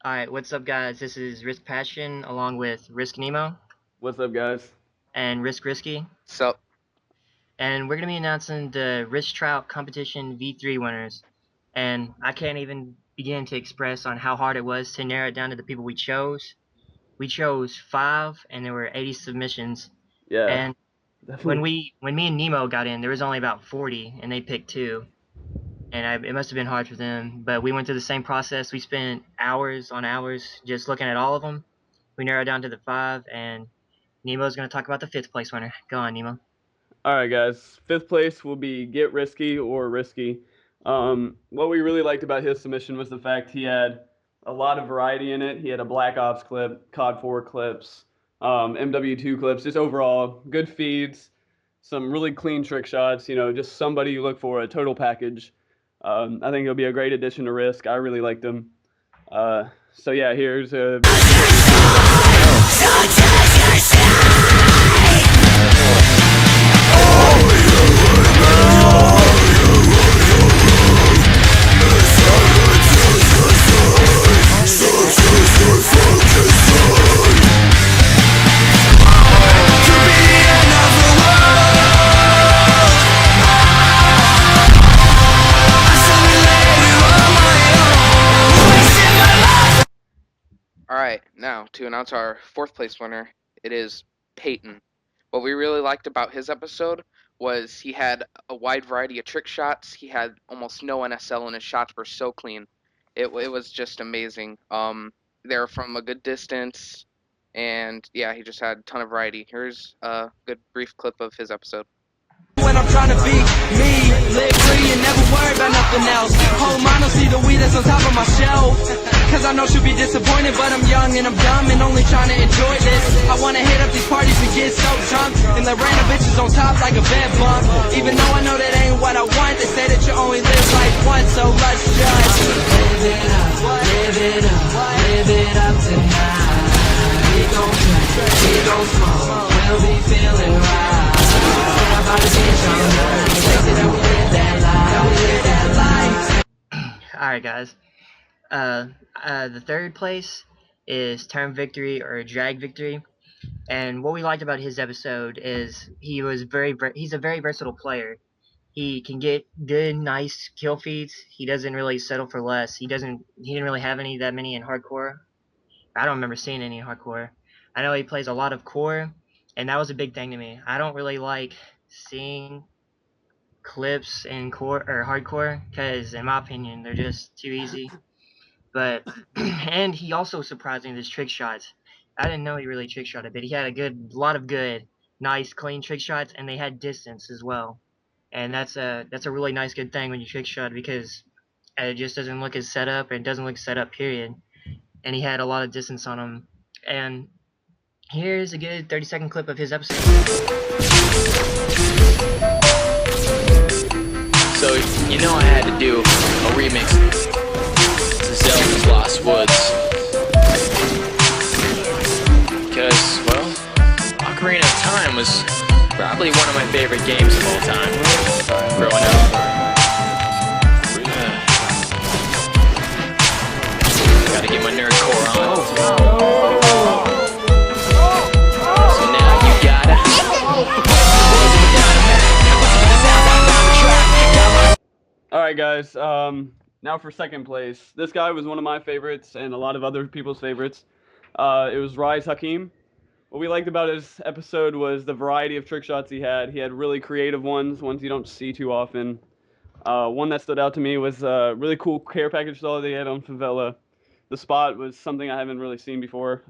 Alright, what's up guys? This is Risk Passion along with Risk Nemo What's up, guys? and Rihsky. So, And we're going to be announcing the Risk Tryout competition V3 winners. And I can't even begin to express on how hard it was to narrow it down to the people we chose. We chose 5 and there were 80 submissions. Yeah, And definitely. when me and Nemo got in, there was only about 40 and they picked 2. And it must have been hard for them, but we went through the same process. We spent hours on hours just looking at all of them. We narrowed down to the 5, and Nemo's going to talk about the 5th place winner. Go on, Nemo. All right, guys. Fifth place will be Get Risky or Risky. What we really liked about his submission was the fact he had a lot of variety in it. He had a Black Ops clip, COD 4 clips, MW2 clips, just overall good feeds, some really clean trick shots. Just somebody you look for, a total package. I think he'll be a great addition to Risk. I really liked him. So yeah, here's a. alright, now to announce our 4th place winner, it is Peyton. What we really liked about his episode was he had a wide variety of trick shots. He had almost no NSL and his shots were so clean. It was just amazing. They were from a good distance, and yeah, he just had a ton of variety. Here's a good brief clip of his episode. When I'm trying to be me, live free and never worry about nothing else. Hold mine, I'll see the weed that's on top of my shelf. Cause I know she'll be disappointed, but I'm young and I'm dumb and only trying to enjoy this. I wanna hit up these parties and get so drunk and let random bitches on top like a bed bump. Even though I know that ain't what I want, they say that you only live life once, so let's just live it up, live it up, live it up tonight. We gon' drink, we gon' smoke, we'll be feeling right. Alright, guys. The 3rd place is Term Victory or Drag Victory. And what we liked about his episode is he's a very versatile player. He can get good, nice kill feeds. He doesn't really settle for less. He didn't really have that many in hardcore. I don't remember seeing any in hardcore. I know he plays a lot of core, and that was a big thing to me. I don't really like seeing clips in core or hardcore because, in my opinion, they're just too easy. But and he also surprised me with his trick shots. I didn't know he really trick shot a bit. He had a lot of good, nice, clean trick shots, and they had distance as well. And that's a really nice, good thing when you trick shot because it just doesn't look as set up. It doesn't look set up, period. And he had a lot of distance on him. And here's a good 30-second clip of his episode. So, you know I had to do a remix to Zelda's Lost Woods. Because, well, Ocarina of Time was probably one of my favorite games of all time, growing up. Gotta get my nerd core on. So now you gotta. All right, guys. Now for 2nd place. This guy was one of my favorites and a lot of other people's favorites. It was Rihsky. What we liked about his episode was the variety of trick shots he had. He had really creative ones you don't see too often. One that stood out to me was a really cool care package stall they had on Favela. The spot was something I haven't really seen before.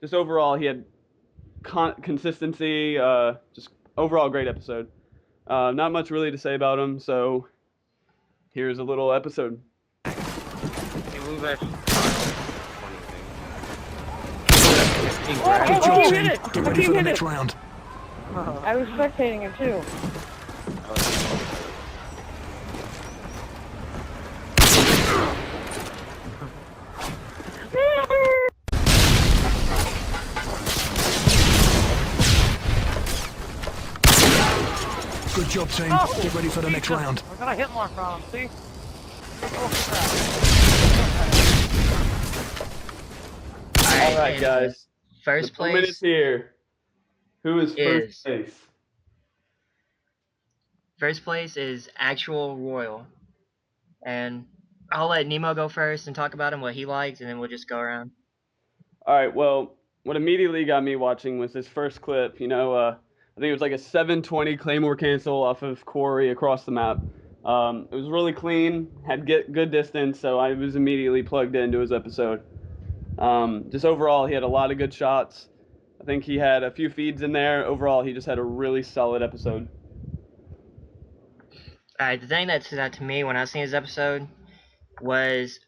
Just overall, he had consistency. Just overall, great episode. Not much really to say about him, so here's a little episode. Good job, team. Get ready for the next round. I was spectating it too. Good job, team. Get ready for the next round. I got a hit mark on him, see? Oh, crap. All right, and guys. The first moment is place here. Who is first is place? Actual Royal, and I'll let Nemo go first and talk about him, what he liked, and then we'll just go around. All right. Well, what immediately got me watching was this first clip. I think it was like a 720 Claymore cancel off of Quarry across the map. It was really clean, had good distance, so I was immediately plugged into his episode. Just overall, he had a lot of good shots. I think he had a few feeds in there. Overall, he just had a really solid episode. All right, the thing that stood out to me when I seen his episode was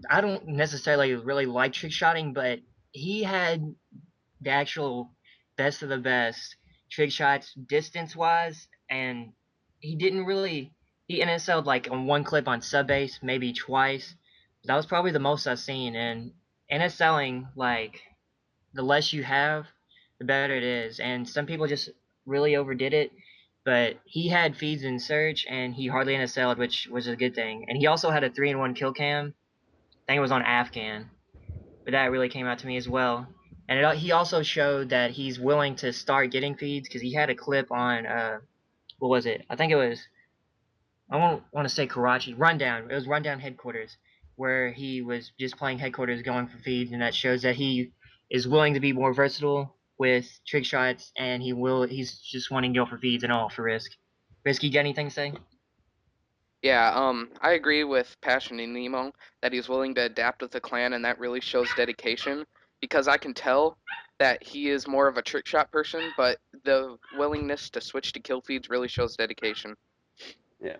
I don't necessarily really like trick shotting, but he had the actual best of the best trick shots distance wise, and he didn't really he NSL'd like on one clip on sub base, maybe twice. That was probably the most I've seen, and NSLing, like, the less you have, the better it is. And some people just really overdid it. But he had feeds in search, and he hardly NSL'd, which was a good thing. And he also had a 3-in-1 kill cam. I think it was on Afghan, but that really came out to me as well. And he also showed that he's willing to start getting feeds because he had a clip on what was it? I think it was, I won't want to say Karachi Rundown. It was Rundown Headquarters, where he was just playing Headquarters, going for feeds, and that shows that he is willing to be more versatile with trick shots, and he's just wanting to go for feeds and all for risk. Risky, got anything to say? Yeah, I agree with Passion and Nemo that he's willing to adapt with the clan, and that really shows dedication because I can tell that he is more of a trick shot person, but the willingness to switch to kill feeds really shows dedication. Yeah.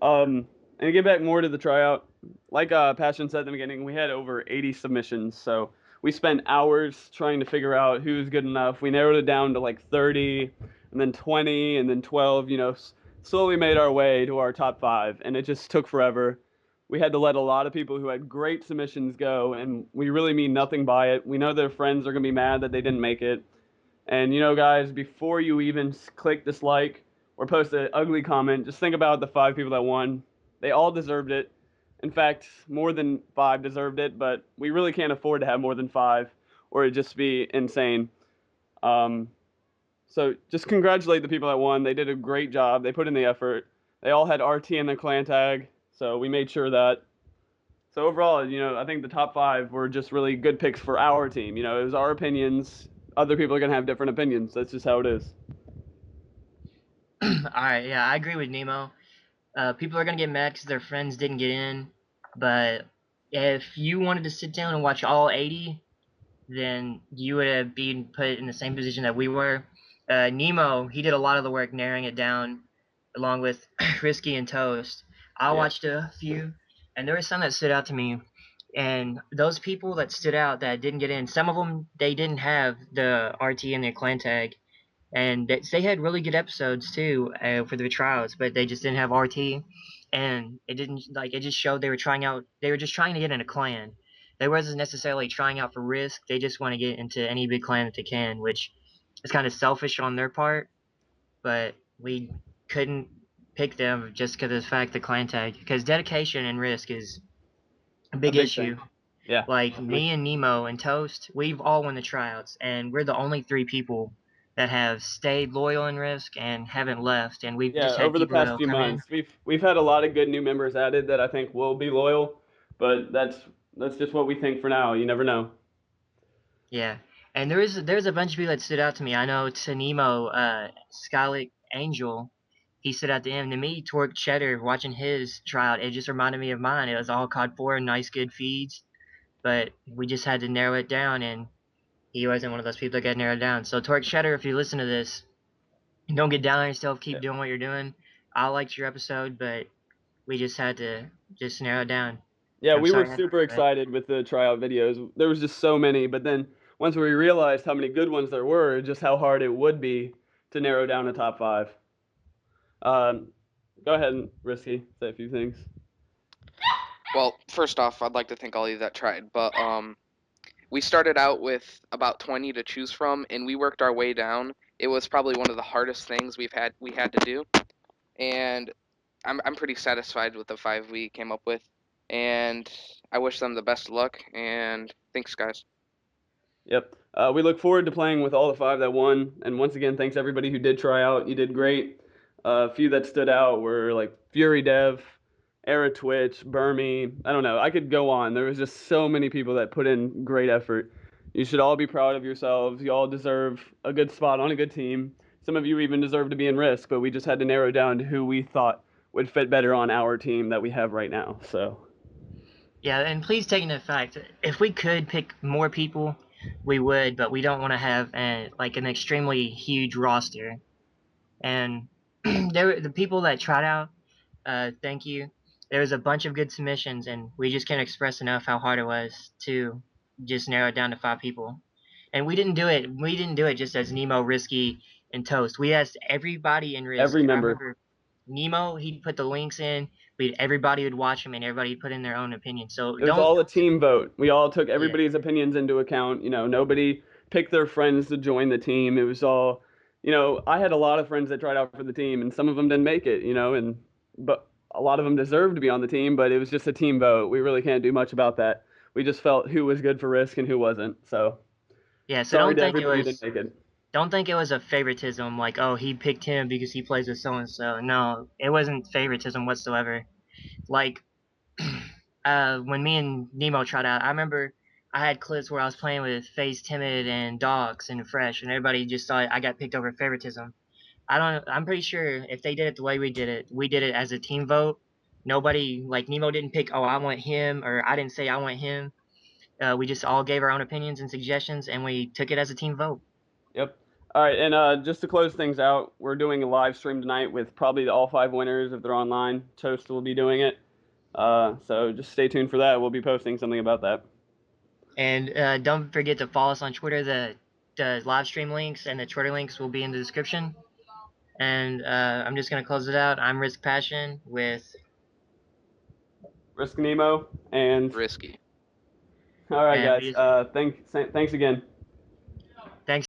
And to get back more to the tryout, like Passion said at the beginning, we had over 80 submissions, so we spent hours trying to figure out who's good enough. We narrowed it down to like 30, and then 20, and then 12. Slowly made our way to our top 5, and it just took forever. We had to let a lot of people who had great submissions go, and we really mean nothing by it. We know their friends are gonna be mad that they didn't make it. And guys, before you even click dislike or post an ugly comment, just think about the 5 people that won. They all deserved it. In fact, more than 5 deserved it, but we really can't afford to have more than 5, or it'd just be insane. So just congratulate the people that won. They did a great job. They put in the effort. They all had RT in their clan tag, so we made sure that. So overall, I think the top 5 were just really good picks for our team. It was our opinions. Other people are gonna have different opinions. That's just how it is. All right, yeah, I agree with Nemo. People are gonna get mad because their friends didn't get in, but if you wanted to sit down and watch all 80, then you would have been put in the same position that we were. Nemo, he did a lot of the work narrowing it down, along with Rihsky and Toast. I Yeah. watched a few, and there were some that stood out to me. And those people that stood out that didn't get in, some of them, they didn't have the RT in their clan tag, and they had really good episodes too for the trials, but they just didn't have RT, and it didn't like it just showed they were trying out. They were just trying to get in a clan. They wasn't necessarily trying out for risk. They just want to get into any big clan that they can, which is kind of selfish on their part. But we couldn't pick them just because of the fact the clan tag, because dedication and risk is a A big big issue. thing. Yeah. Like Definitely. me and Nemo and Toast, we've all won the tryouts, and we're the only 3 people that have stayed loyal in Risk and haven't left. And we've Yeah. just had Over the people past that'll few come in. months, we've had a lot of good new members added that I think will be loyal, but that's just what we think for now. You never know. Yeah, and there's a bunch of people that stood out to me. I know to Nemo, Skylick Angel, he stood out to him. To me, Torque Cheddar, watching his tryout, it just reminded me of mine. It was all COD 4, nice good feeds, but we just had to narrow it down, and he wasn't one of those people that got narrowed down. So Torque Cheddar, if you listen to this, don't get down on yourself. Keep Yeah. doing what you're doing. I liked your episode, but we just had to just narrow it down. Yeah, I'm we were sorry. super excited with the tryout videos. There was just so many, but then once we realized how many good ones there were, just how hard it would be to narrow down a top 5. Um, Go ahead and Risky say a few things. Well, first off, I'd like to thank all of you that tried, but we started out with about 20 to choose from, and we worked our way down. It was probably one of the hardest things we had to do, and I'm pretty satisfied with the 5 we came up with, and I wish them the best of luck. And thanks, guys. Yep. We look forward to playing with all the 5 that won. And once again, thanks everybody who did try out. You did great. A few that stood out were like Fury Dev, Era Twitch, Burmy. I don't know. I could go on. There was just so many people that put in great effort. You should all be proud of yourselves. You all deserve a good spot on a good team. Some of you even deserve to be in Risk, but we just had to narrow down to who we thought would fit better on our team that we have right now. So Yeah, and please take into fact, if we could pick more people, we would, but we don't want to have an extremely huge roster. And the people that tried out, thank you. There was a bunch of good submissions, and we just can't express enough how hard it was to just narrow it down to 5 people. And we didn't do it. We didn't do it just as Nemo, Rihsky, and Toast. We asked everybody in Risk. every I member. remember Nemo, he'd put the links in. Everybody would watch them, and everybody put in their own opinion. So It was all a team vote. We all took everybody's opinions into account. Nobody picked their friends to join the team. It was all, I had a lot of friends that tried out for the team, and some of them didn't make it. But a lot of them deserved to be on the team. But it was just a team vote. We really can't do much about that. We just felt who was good for Risk and who wasn't. So yeah. So sorry to everybody who didn't make it. Don't think it was a favoritism, like, oh, he picked him because he plays with so and so. No, it wasn't favoritism whatsoever. Like, when me and Nemo tried out, I remember I had clips where I was playing with FaZe Timid and Dogs and Fresh, and everybody just thought I got picked over favoritism. I'm pretty sure if they did it the way we did it as a team vote. Nobody, like, Nemo didn't pick, oh, I want him, or I didn't say I want him. We just all gave our own opinions and suggestions, and we took it as a team vote. Yep. All right, and just to close things out, we're doing a live stream tonight with probably all 5 winners if they're online. Toast will be doing it. So just stay tuned for that. We'll be posting something about that. And don't forget to follow us on Twitter. The live stream links and the Twitter links will be in the description. And I'm just going to close it out. I'm RisKHQ with Risk Nemo and Rihsky. all right, and guys. Thanks again.